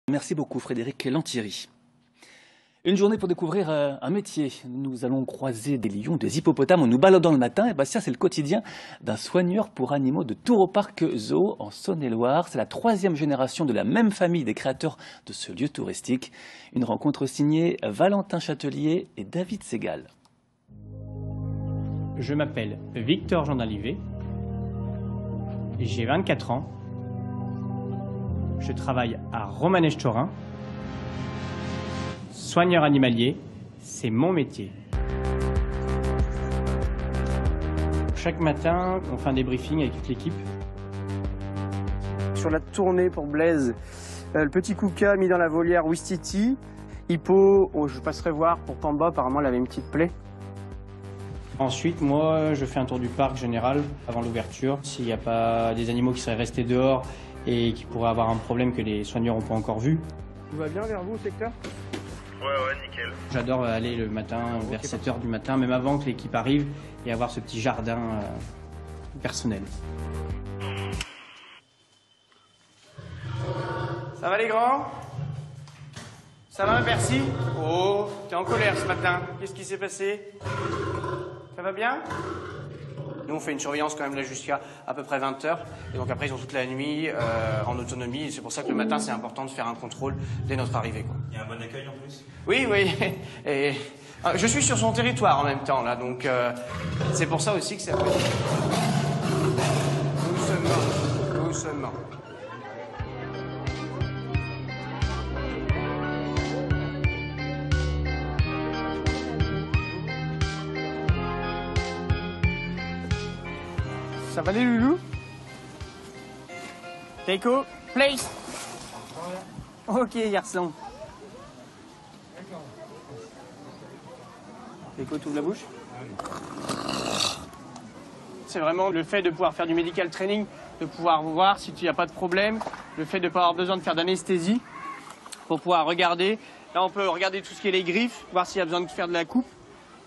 Merci beaucoup Frédéric Lantieri. Une journée pour découvrir un métier. Nous allons croiser des lions, des hippopotames en nous baladant le matin. Et bien ça, c'est le quotidien d'un soigneur pour animaux de Tours au Parc Zoo en Saône-et-Loire. C'est la 3e génération de la même famille des créateurs de ce lieu touristique. Une rencontre signée Valentin Châtelier et David Segal. Je m'appelle Victor Jean d'Alivet. J'ai 24 ans. Je travaille à Romanèche-Chorin. Soigneur animalier, c'est mon métier. Chaque matin, on fait un débriefing avec toute l'équipe. Sur la tournée pour Blaise, le petit Kouka mis dans la volière Ouistiti. Hippo, je passerai voir pour Pamba, apparemment elle avait une petite plaie. Ensuite, moi, je fais un tour du parc général avant l'ouverture. S'il n'y a pas des animaux qui seraient restés dehors et qui pourraient avoir un problème que les soigneurs n'ont pas encore vu. Tout va bien vers vous, secteur ? Ouais, nickel. J'adore aller le matin vers 7 h du matin, même avant que l'équipe arrive, et avoir ce petit jardin personnel. Ça va les grands ? Ça va, merci ? Oh, t'es en colère ce matin. Qu'est-ce qui s'est passé ? Ça va bien ? Nous, on fait une surveillance quand même là jusqu'à à peu près 20 h. Et donc après, ils ont toute la nuit en autonomie. Et c'est pour ça que le matin, c'est important de faire un contrôle dès notre arrivée, quoi. Il y a un bon accueil en plus ? Oui. Et, je suis sur son territoire en même temps, là. Donc, c'est pour ça aussi que c'est... Doucement. Ça va les loulous? Teiko, place. Ok, garçon. Teiko, t'ouvres la bouche. C'est vraiment le fait de pouvoir faire du medical training, de pouvoir voir si tu n'as pas de problème, le fait de ne pas avoir besoin de faire d'anesthésie pour pouvoir regarder. Là, on peut regarder tout ce qui est les griffes, voir s'il y a besoin de faire de la coupe.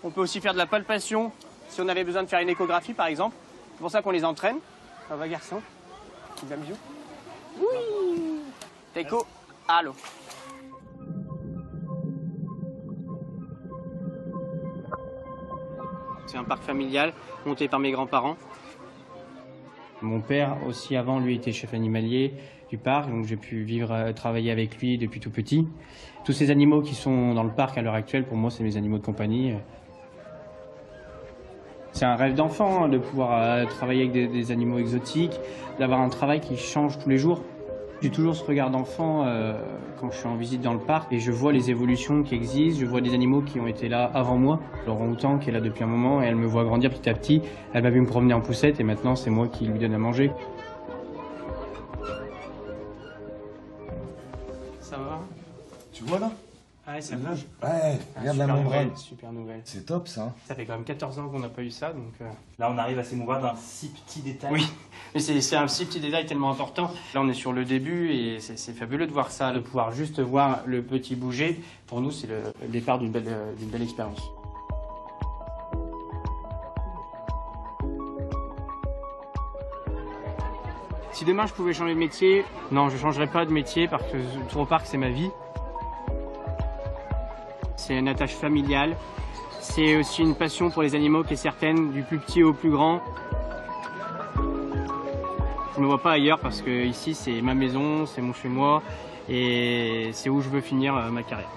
On peut aussi faire de la palpation, si on avait besoin de faire une échographie, par exemple. C'est pour ça qu'on les entraîne. Ça va, garçon? Tu veux un bisou? Oui! Teiko, allô? C'est un parc familial monté par mes grands-parents. Mon père aussi avant, lui, était chef animalier du parc, donc j'ai pu vivre, travailler avec lui depuis tout petit. Tous ces animaux qui sont dans le parc à l'heure actuelle, pour moi, c'est mes animaux de compagnie. C'est un rêve d'enfant de pouvoir travailler avec des animaux exotiques, d'avoir un travail qui change tous les jours. J'ai toujours ce regard d'enfant quand je suis en visite dans le parc et je vois les évolutions qui existent, je vois des animaux qui ont été là avant moi. L'orang-outan qui est là depuis un moment et elle me voit grandir petit à petit. Elle m'a vu me promener en poussette et maintenant c'est moi qui lui donne à manger. Ça va? Tu vois là? Ouais, ça bouge. Ouais, regarde la membrane. Super nouvelle. C'est top ça. Ça fait quand même 14 ans qu'on n'a pas eu ça, donc... Là, on arrive à s'émouvoir d'un si petit détail. Oui, mais c'est un si petit détail tellement important. Là, on est sur le début et c'est fabuleux de voir ça, de pouvoir juste voir le petit bouger. Pour nous, c'est le départ d'une belle expérience. Si demain je pouvais changer de métier, non, je ne changerais pas de métier parce que le tour au parc, c'est ma vie. C'est une attache familiale. C'est aussi une passion pour les animaux qui est certaine, du plus petit au plus grand. Je ne me vois pas ailleurs parce que ici c'est ma maison, c'est mon chez moi et c'est où je veux finir ma carrière.